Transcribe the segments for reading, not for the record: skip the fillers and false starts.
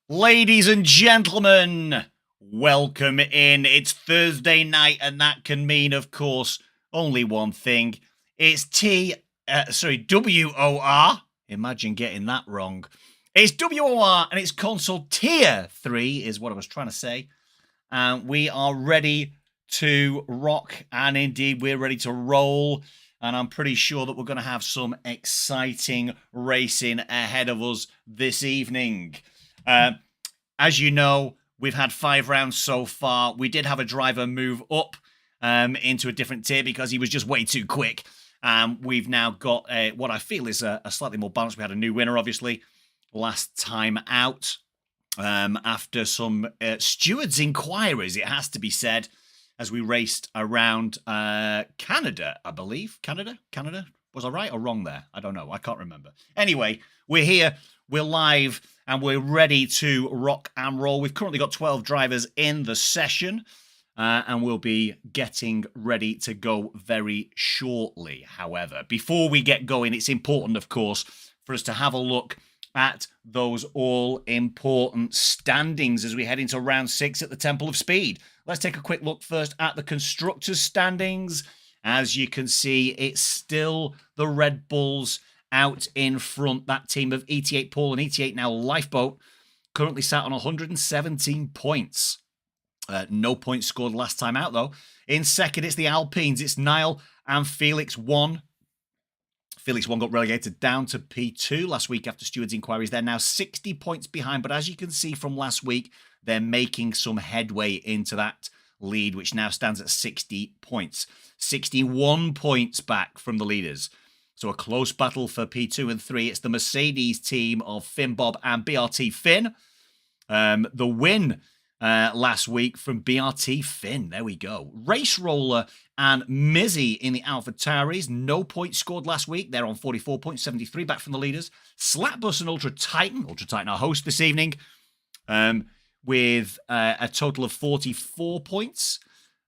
Ladies and gentlemen, welcome in. It's Thursday night, and that can mean, of course, only one thing. It's WOR. Imagine getting that wrong. It's WOR, and it's console tier 3 is what I was trying to say. And we are ready to rock, and indeed, we're ready to roll. And I'm pretty sure that we're going to have some exciting racing ahead of us this evening. As you know, we've had 5 rounds so far. We did have a driver move up into a different tier because he was just way too quick. We've now got what I feel is a slightly more balanced. We had a new winner, obviously, last time out after some stewards' inquiries, it has to be said, as we raced around Canada, I believe. Canada? Was I right or wrong there? I don't know. I can't remember. Anyway, we're here. We're live. And we're ready to rock and roll. We've currently got 12 drivers in the session. And we'll be getting ready to go very shortly. However, before we get going, it's important, of course, for us to have a look at those all-important standings as we head into round 6 at the Temple of Speed. Let's take a quick look first at the Constructors' standings. As you can see, it's still the Red Bulls out in front. That team of ET8 Paul and ET8 now Lifeboat currently sat on 117 points. No points scored last time out, though. In second, it's the Alpines. It's Niall and Felix 1. Felix 1 got relegated down to P2 last week after stewards' inquiries. They're now 60 points behind, but as you can see from last week, they're making some headway into that lead, which now stands at 60 points. 61 points back from the leaders. So a close battle for P2 and 3. It's the Mercedes team of Finn Bob and BRT Finn. The win last week from BRT Finn. There we go. Race Roller and Mizzy in the Alpha Tauris. No points scored last week. They're on 44 points, 73 back from the leaders. Slapbus and Ultra Titan. Ultra Titan our host this evening. With a total of 44 points.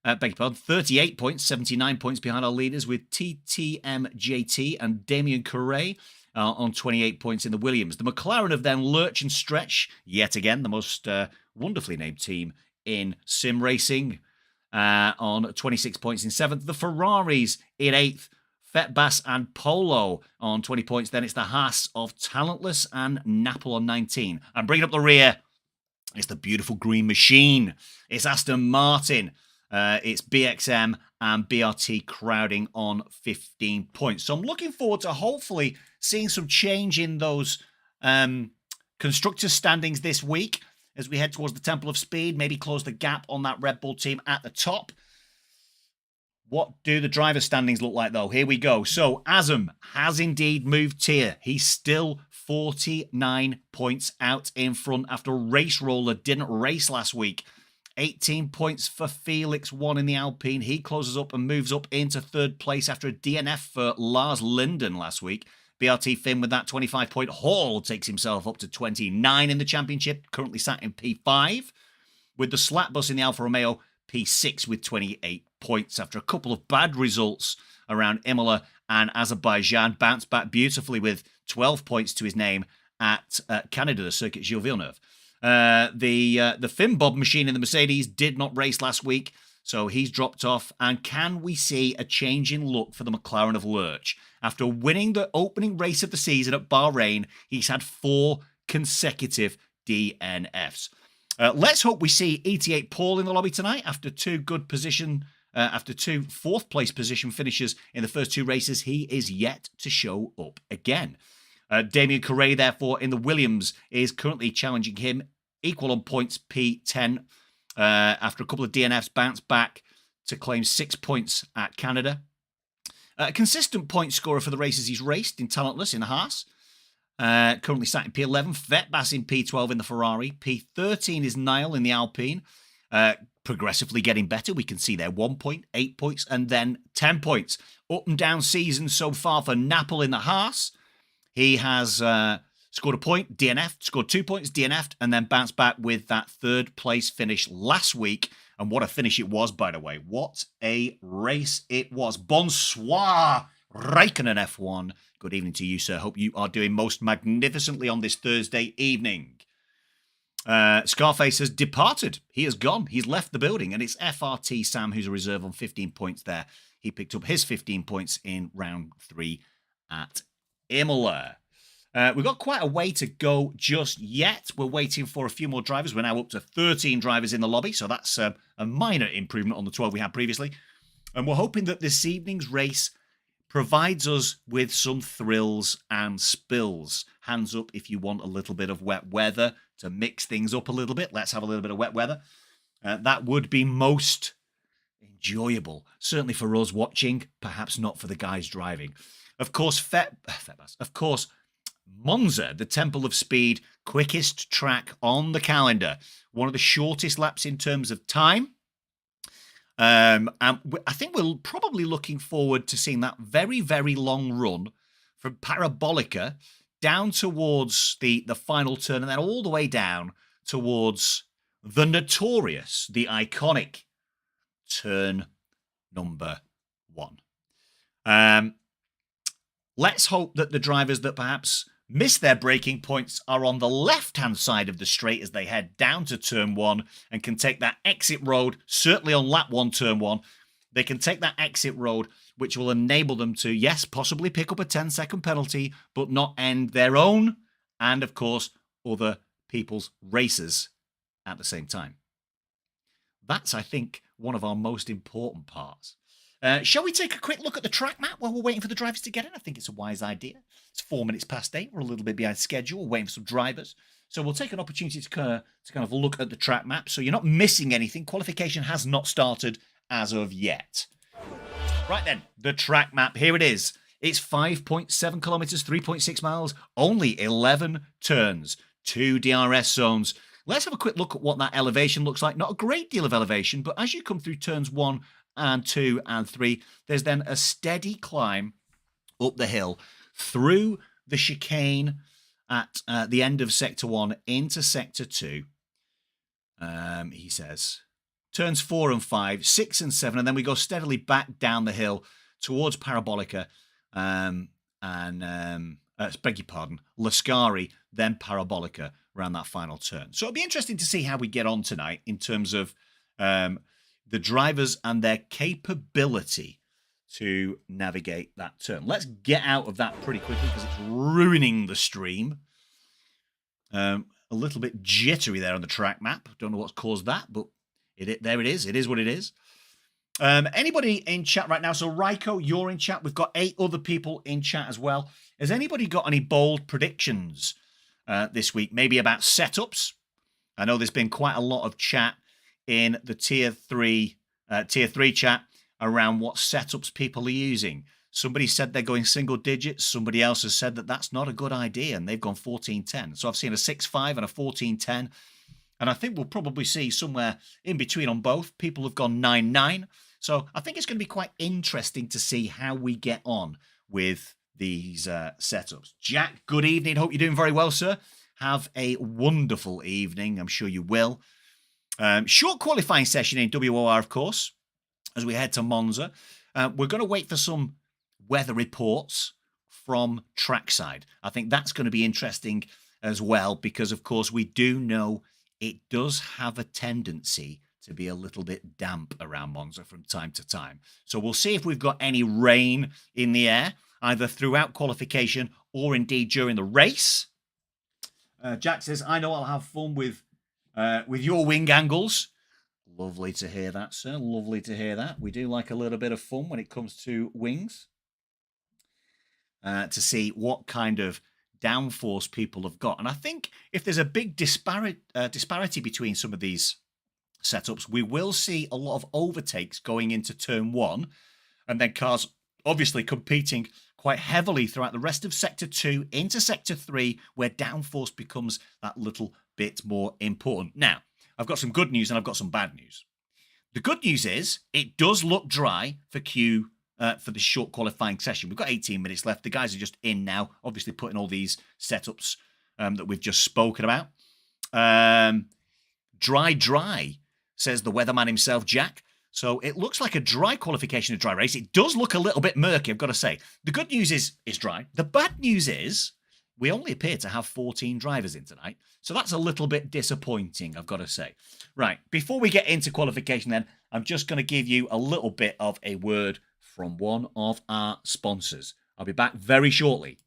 Beg your pardon, 38 points, 79 points behind our leaders with TTMJT and Damien Correa on 28 points in the Williams. The McLaren of then Lurch and Stretch, yet again, the most wonderfully named team in sim racing, on 26 points in 7th. The Ferraris in 8th. Fetbass and Polo on 20 points. Then it's the Haas of Talentless and Napple on 19. And bringing up the rear, it's the beautiful Green Machine. It's Aston Martin. It's BXM and BRT crowding on 15 points. So I'm looking forward to hopefully seeing some change in those constructors' standings this week as we head towards the Temple of Speed, maybe close the gap on that Red Bull team at the top. What do the driver standings look like, though? Here we go. So Azam has indeed moved tier. He's still 49 points out in front after Race Roller didn't race last week. 18 points for Felix, 1 in the Alpine. He closes up and moves up into 3rd place after a DNF for Lars Linden last week. BRT Finn with that 25-point haul takes himself up to 29 in the championship, currently sat in P5. With the Slapbus in the Alfa Romeo, P6 with 28 points after a couple of bad results around Imola and Azerbaijan. Bounced back beautifully with 12 points to his name at Canada, the Circuit Gilles Villeneuve. The Finn Bob machine in the Mercedes did not race last week, so he's dropped off. And can we see a change in look for the McLaren of Lurch? After winning the opening race of the season at Bahrain, he's had 4 consecutive DNFs. Let's hope we see ET8 Paul in the lobby tonight after 2 good position, after 2 4th-place position finishes in the first 2 races. He is yet to show up again. Damien Correa, therefore, in the Williams is currently challenging him, equal on points, P10, after a couple of DNFs, bounced back to claim 6 points at Canada. A consistent point scorer for the races he's raced in Talentless in the Haas. Currently sat in P11, Vetbass in P12 in the Ferrari. P13 is Niall in the Alpine. Progressively getting better. We can see there 1 point, 8 points, and then 10 points. Up and down season so far for Napple in the Haas. He has scored a point, DNF'd, scored 2 points, DNF'd, and then bounced back with that 3rd place finish last week. And what a finish it was, by the way. What a race it was. Bonsoir, Raikkonen F1. Good evening to you, sir. Hope you are doing most magnificently on this Thursday evening. Scarface has departed. He has gone. He's left the building. And it's FRT Sam, who's a reserve on 15 points there. He picked up his 15 points in round 3 at Imola. We've got quite a way to go just yet. We're waiting for a few more drivers. We're now up to 13 drivers in the lobby. So that's a minor improvement on the 12 we had previously. And we're hoping that this evening's race provides us with some thrills and spills. Hands up if you want a little bit of wet weather to mix things up a little bit. Let's have a little bit of wet weather. That would be most enjoyable, certainly for us watching, perhaps not for the guys driving. Of course, Monza, the Temple of Speed, quickest track on the calendar. One of the shortest laps in terms of time. And I think we're probably looking forward to seeing that very, very long run from Parabolica down towards the final turn and then all the way down towards the notorious, the iconic turn number 1. Let's hope that the drivers that perhaps miss their braking points are on the left-hand side of the straight as they head down to turn 1 and can take that exit road, certainly on lap 1, turn 1. They can take that exit road, which will enable them to, yes, possibly pick up a 10-second penalty, but not end their own and, of course, other people's races at the same time. That's, I think, one of our most important parts. Shall we take a quick look at the track map while we're waiting for the drivers to get in? I think it's a wise idea. It's 4 minutes past 8. We're a little bit behind schedule. We're waiting for some drivers. So we'll take an opportunity to kind of look at the track map so you're not missing anything. Qualification has not started as of yet. Right then, the track map. Here it is. It's 5.7 kilometers, 3.6 miles, only 11 turns, 2 DRS zones. Let's have a quick look at what that elevation looks like. Not a great deal of elevation, but as you come through turns 1 and 2 and 3, there's then a steady climb up the hill through the chicane at the end of Sector 1 into Sector 2. He says turns 4 and 5, 6 and 7, and then we go steadily back down the hill towards Parabolica beg your pardon, Lascari, then Parabolica around that final turn. So it'll be interesting to see how we get on tonight in terms of the drivers and their capability to navigate that turn. Let's get out of that pretty quickly because it's ruining the stream. A little bit jittery there on the track map. Don't know what's caused that, but there it is. It is what it is. Anybody in chat right now? So Raiko, you're in chat. We've got 8 other people in chat as well. Has anybody got any bold predictions this week? Maybe about setups? I know there's been quite a lot of chat in the tier 3 chat around what setups people are using. Somebody said they're going single digits. Somebody else has said that that's not a good idea, and they've gone 14-10. So I've seen a 6-5 and a 14-10. And I think we'll probably see somewhere in between on both. People have gone 9-9. So I think it's going to be quite interesting to see how we get on with these setups. Jack, good evening. Hope you're doing very well, sir. Have a wonderful evening. I'm sure you will. Short qualifying session in WOR, of course, as we head to Monza. We're going to wait for some weather reports from trackside. I think that's going to be interesting as well because, of course, we do know it does have a tendency to be a little bit damp around Monza from time to time. So we'll see if we've got any rain in the air, either throughout qualification or indeed during the race. Jack says, I know I'll have fun with your wing angles. Lovely to hear that, sir. Lovely to hear that. We do like a little bit of fun when it comes to wings. To see what kind of downforce people have got. And I think if there's a big disparity between some of these setups, we will see a lot of overtakes going into turn 1, and then cars obviously competing quite heavily throughout the rest of Sector 2 into Sector 3, where downforce becomes that little bit more important. Now, I've got some good news and I've got some bad news. The good news is it does look dry for Q for the short qualifying session. We've got 18 minutes left. The guys are just in now, obviously putting all these setups that we've just spoken about. Dry, says the weatherman himself, Jack. So it looks like a dry qualification, a dry race. It does look a little bit murky, I've got to say. The good news is it's dry. The bad news is we only appear to have 14 drivers in tonight. So that's a little bit disappointing, I've got to say. Right, before we get into qualification then, I'm just going to give you a little bit of a word from one of our sponsors. I'll be back very shortly.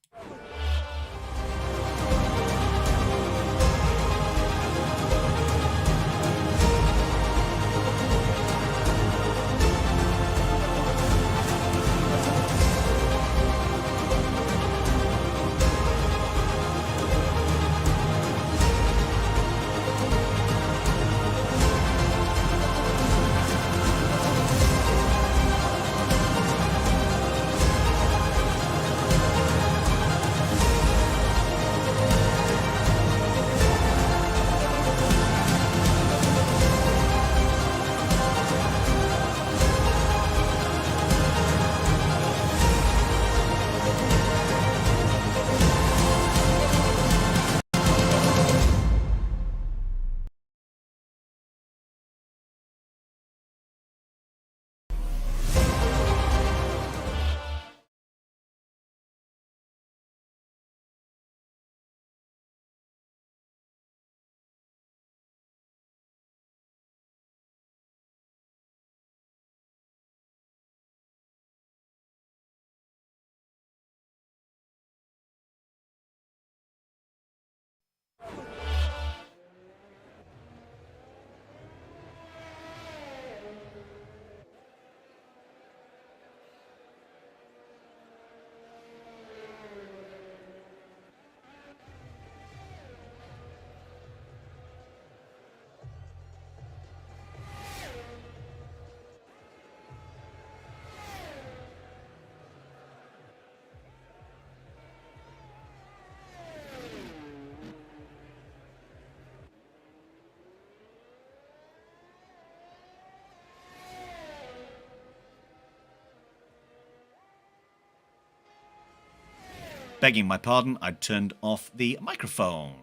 Begging my pardon, I'd turned off the microphone.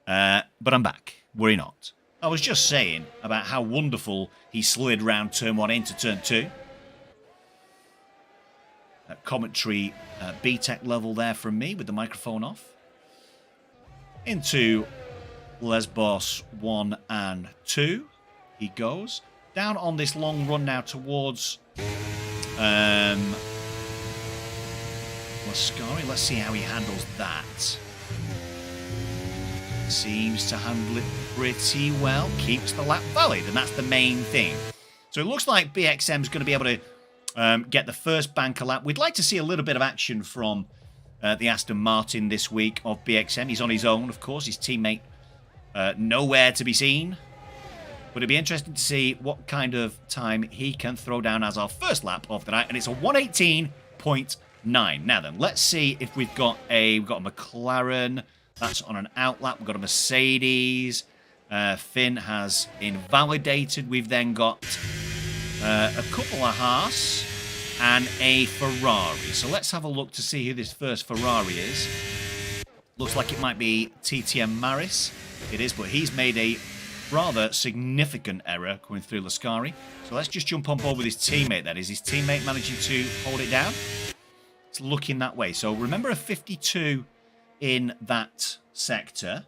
But I'm back. Worry not. I was just saying about how wonderful he slid round turn 1 into turn 2. Commentary B-Tech level there from me with the microphone off. Into Lesbos 1 and 2. He goes. Down on this long run now towards Lascari. Let's see how he handles that. Seems to handle it pretty well. Keeps the lap valid, and that's the main thing. So it looks like BXM's going to be able to get the first banker lap. We'd like to see a little bit of action from the Aston Martin this week of BXM. He's on his own, of course. His teammate nowhere to be seen. But it'd be interesting to see what kind of time he can throw down as our first lap of the night. And it's a 118.9. Now then, let's see if we've got a McLaren. That's on an out lap. We've got a Mercedes. Finn has invalidated. We've then got a couple of Haas and a Ferrari. So let's have a look to see who this first Ferrari is. Looks like it might be TTM Maris. It is, but he's made a rather significant error coming through Lascari. So let's just jump on board with his teammate then. Is his teammate managing to hold it down? It's looking that way. So remember a 52 in that sector.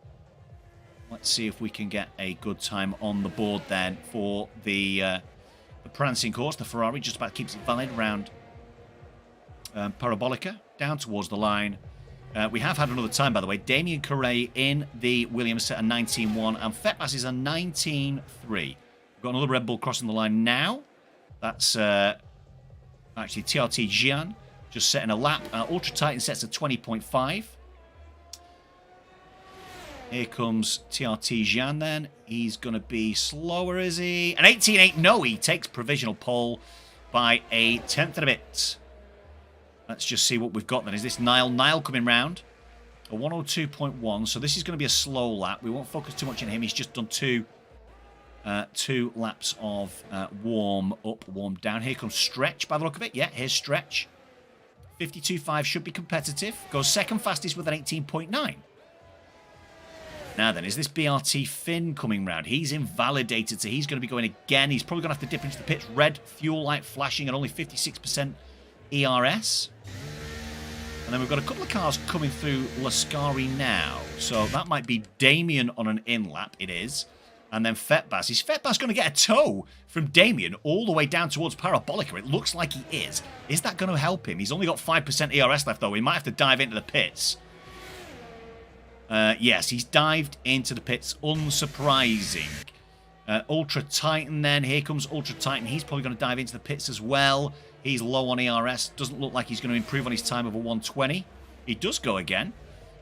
Let's see if we can get a good time on the board then for the prancing course. The Ferrari just about keeps it valid around Parabolica, down towards the line. We have had another time, by the way. Damien Correa in the Williams set a 19.1, and Fetbas is a 19.3. We've got another Red Bull crossing the line now. That's actually TRT Jian just setting a lap. Ultra Titan sets a 20.5. Here comes TRT Jian then. He's going to be slower, is he? An 18.8. No, he takes provisional pole by a tenth and a bit. Let's just see what we've got then. Is this Nile? Nile coming round. A 102.1. So this is going to be a slow lap. We won't focus too much on him. He's just done two laps of warm up, warm down. Here comes Stretch by the look of it. Yeah, here's Stretch. 52.5 should be competitive. Goes second fastest with an 18.9. Now then, is this BRT Finn coming round? He's invalidated, so he's going to be going again. He's probably going to have to dip into the pits. Red fuel light flashing at only 56% ERS. And then we've got a couple of cars coming through Lascari now. So that might be Damien on an in lap. It is. And then Fetbas. Is Fetbas going to get a tow from Damien all the way down towards Parabolica? It looks like he is. Is that going to help him? He's only got 5% ERS left, though. He might have to dive into the pits. Yes, he's dived into the pits. Unsurprising. Ultra Titan then. Here comes Ultra Titan. He's probably going to dive into the pits as well. He's low on ERS. Doesn't look like he's going to improve on his time of a 120. He does go again.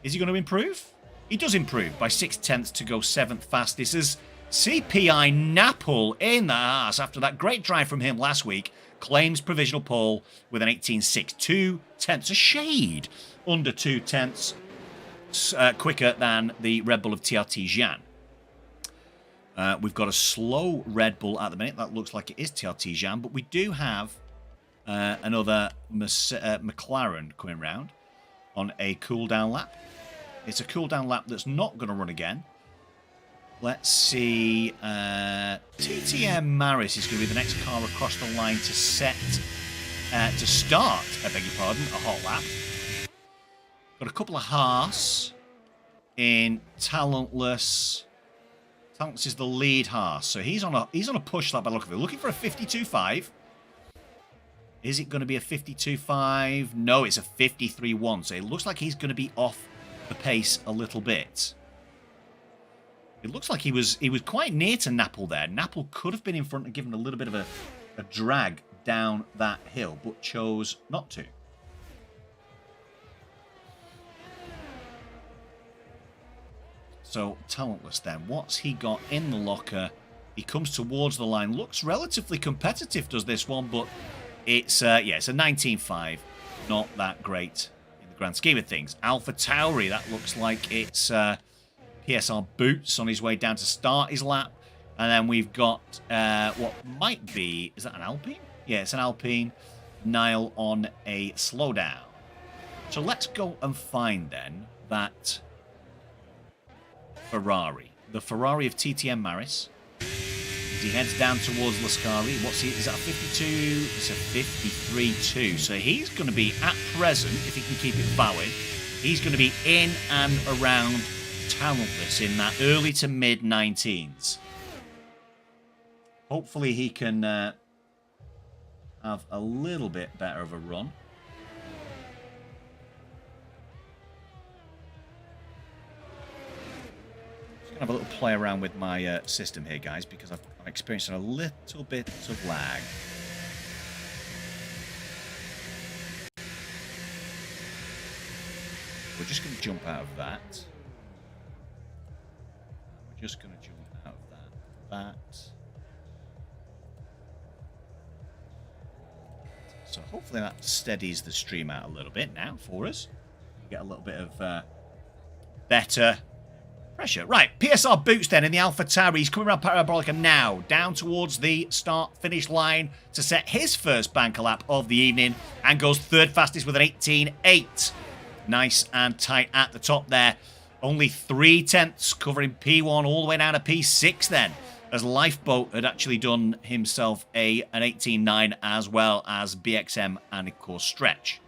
Is he going to improve? He does improve by 6/10 to go 7th fastest as CPI Napple in the ass after that great drive from him last week. Claims provisional pole with an 18.6. 2/10, a shade under 2/10. Quicker than the Red Bull of TRT Jean. We've got a slow Red Bull at the minute. That looks like it is TRT Jean, but we do have another McLaren coming round on a cooldown lap. It's a cooldown lap that's not going to run again. Let's see. TTM Maris is going to be the next car across the line to start, I beg your pardon, a hot lap. Got a couple of Haas in Talentless. Talentless is the lead Haas, so he's on a push lap by the look of it. Looking for a 52.5. Is it going to be a 52.5? No, it's a 53.1. So it looks like he's going to be off the pace a little bit. It looks like he was quite near to Napple there. Napple could have been in front and given a little bit of a drag down that hill, but chose not to. So, Talentless then. What's he got in the locker? He comes towards the line. Looks relatively competitive, does this one, but it's it's a 19.5. Not that great in the grand scheme of things. Alpha Tauri, that looks like it's PSR Boots on his way down to start his lap. And then we've got what might be, is that an Alpine? Yeah, it's an Alpine. Nile on a slowdown. So let's go and find then that Ferrari. The Ferrari of TTM Maris. He heads down towards Lascari. What's he? Is that a 52? It's a 53.2. So he's going to be, at present, if he can keep it valid, he's going to be in and around Talentless in that early to mid 19s. Hopefully he can have a little bit better of a run. Have a little play around with my system here, guys, because I'm experiencing a little bit of lag. We're just going to jump out of that. We're just going to jump out of that. So hopefully that steadies the stream out a little bit now for us. Get a little bit of better pressure. Right, PSR Boots then in the Alpha Tauri. He's coming around Parabolica now, down towards the start-finish line to set his first banker lap of the evening and goes third fastest with an 18.8. Nice and tight at the top there. Only 3/10 covering P1 all the way down to P6 then, as Lifeboat had actually done himself an 18.9 as well as BXM and, of course, Stretch.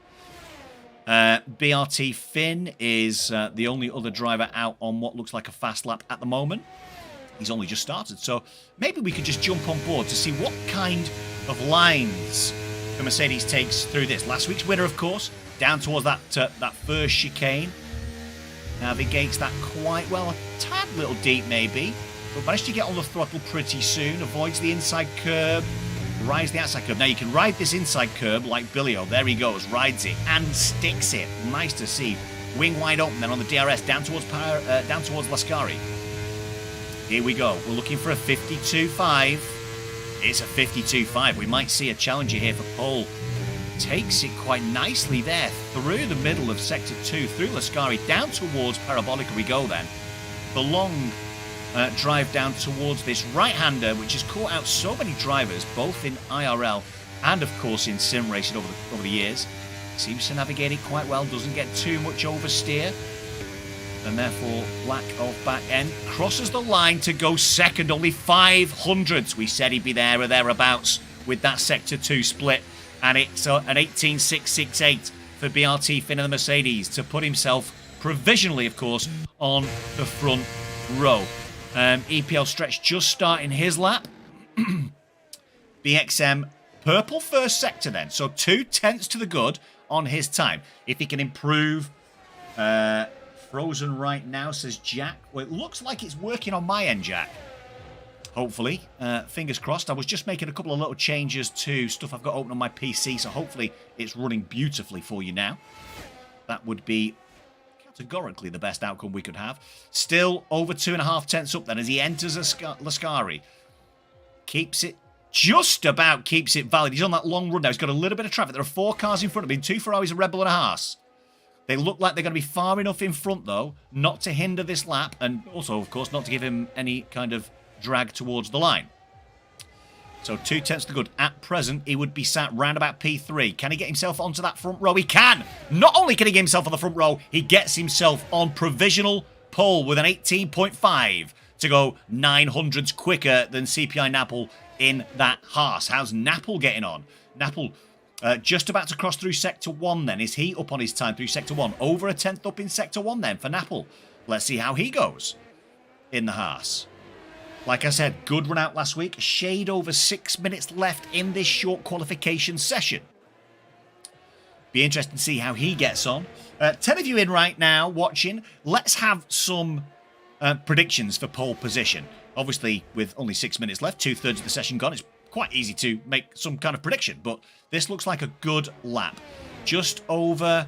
BRT Finn is the only other driver out on what looks like a fast lap at the moment. He's only just started, so maybe we could just jump on board to see what kind of lines the Mercedes takes through this. Last week's winner, of course, down towards that first chicane. Navigates that quite well, a tad little deep maybe, but managed to get on the throttle pretty soon. Avoids the inside curb. Rides the outside curb. Now you can ride this inside curb like Billy O. There he goes, rides it and sticks it. Nice to see. Wing wide open then on the DRS down towards Lascari. Here we go. We're looking for a 52.5. It's a 52.5. We might see a challenger here for pole. Takes it quite nicely there through the middle of Sector 2, through Lascari, down towards Parabolica we go then. The long drive down towards this right-hander, which has caught out so many drivers, both in IRL and, of course, in sim racing over the years. Seems to navigate it quite well, doesn't get too much oversteer, and therefore lack of back end. Crosses the line to go second, only 500s. We said he'd be there or thereabouts with that Sector 2 split, and it's an 18.668. for BRT Finn and the Mercedes to put himself provisionally, of course, on the front row. EPL Stretch just starting his lap. BXM purple first sector then. So 2/10 to the good on his time. If he can improve... frozen right now, says Jack. Well, it looks like it's working on my end, Jack. Hopefully. Fingers crossed. I was just making a couple of little changes to stuff I've got open on my PC, so hopefully it's running beautifully for you now. That would be categorically the best outcome we could have. Still over 2.5 tenths up then as he enters Lascari. Keeps it, just about keeps it valid. He's on that long run now. He's got a little bit of traffic. There are 4 cars in front of him. 2 Ferraris, a Red Bull and a Haas. They look like they're going to be far enough in front, though, not to hinder this lap, and also, of course, not to give him any kind of drag towards the line. So 2/10 to good. At present, he would be sat round about P3. Can he get himself onto that front row? He can! Not only can he get himself on the front row, he gets himself on provisional pole with an 18.5 to go 900s quicker than CPI Napple in that Haas. How's Napple getting on? Napple... just about to cross through Sector 1 then. Is he up on his time through Sector 1? Over a 10th up in Sector 1 then for Napple. Let's see how he goes in the Haas. Like I said, good run out last week. A shade over 6 minutes left in this short qualification session. Be interesting to see how he gets on. 10 of you in right now watching. Let's have some predictions for pole position. Obviously, with only 6 minutes left, 2/3 of the session gone, it's quite easy to make some kind of prediction, but this looks like a good lap. Just under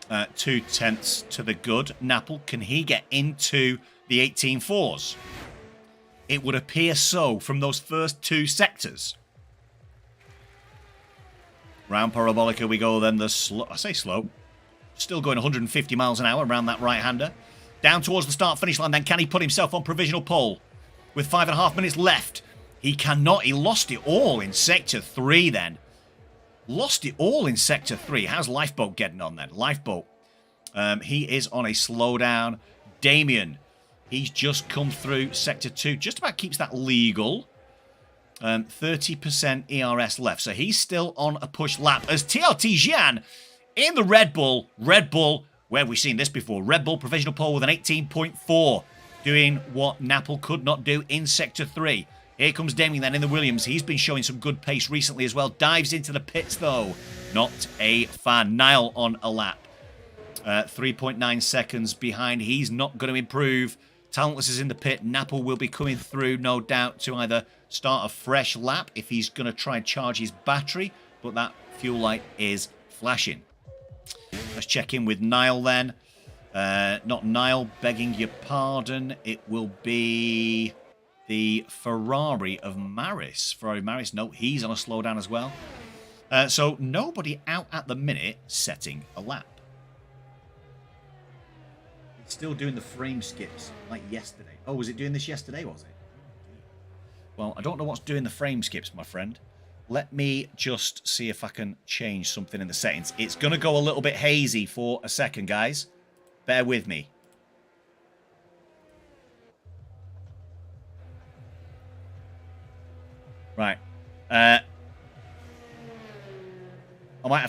2/10 to the good. Napple, can he get into the 18.4s? It would appear so from those first 2 sectors. Round Parabolica we go then. I say slow. Still going 150 miles an hour around that right-hander. Down towards the start-finish line then. Can he put himself on provisional pole? With 5.5 minutes left. He cannot. He lost it all in Sector 3 then. Lost it all in Sector 3. How's Lifeboat getting on then? Lifeboat. He is on a slowdown. Damien. He's just come through Sector 2. Just about keeps that legal. 30% ERS left. So he's still on a push lap. As TLT Jian in the Red Bull. Red Bull. Where have we seen this before? Red Bull provisional pole with an 18.4. Doing what Napple could not do in Sector 3. Here comes Damien then in the Williams. He's been showing some good pace recently as well. Dives into the pits, though. Not a fan. Niall on a lap. 3.9 seconds behind. He's not going to improve. Talentless is in the pit. Napple will be coming through, no doubt, to either start a fresh lap if he's going to try and charge his battery. But that fuel light is flashing. Let's check in with Niall then. Not Niall, begging your pardon. It will be... the Ferrari of Maris. Ferrari Maris, no, he's on a slowdown as well. So nobody out at the minute setting a lap. It's still doing the frame skips like yesterday. Oh, was it doing this yesterday, was it? Well, I don't know what's doing the frame skips, my friend. Let me just see if I can change something in the settings. It's going to go a little bit hazy for a second, guys. Bear with me. Right. I might have to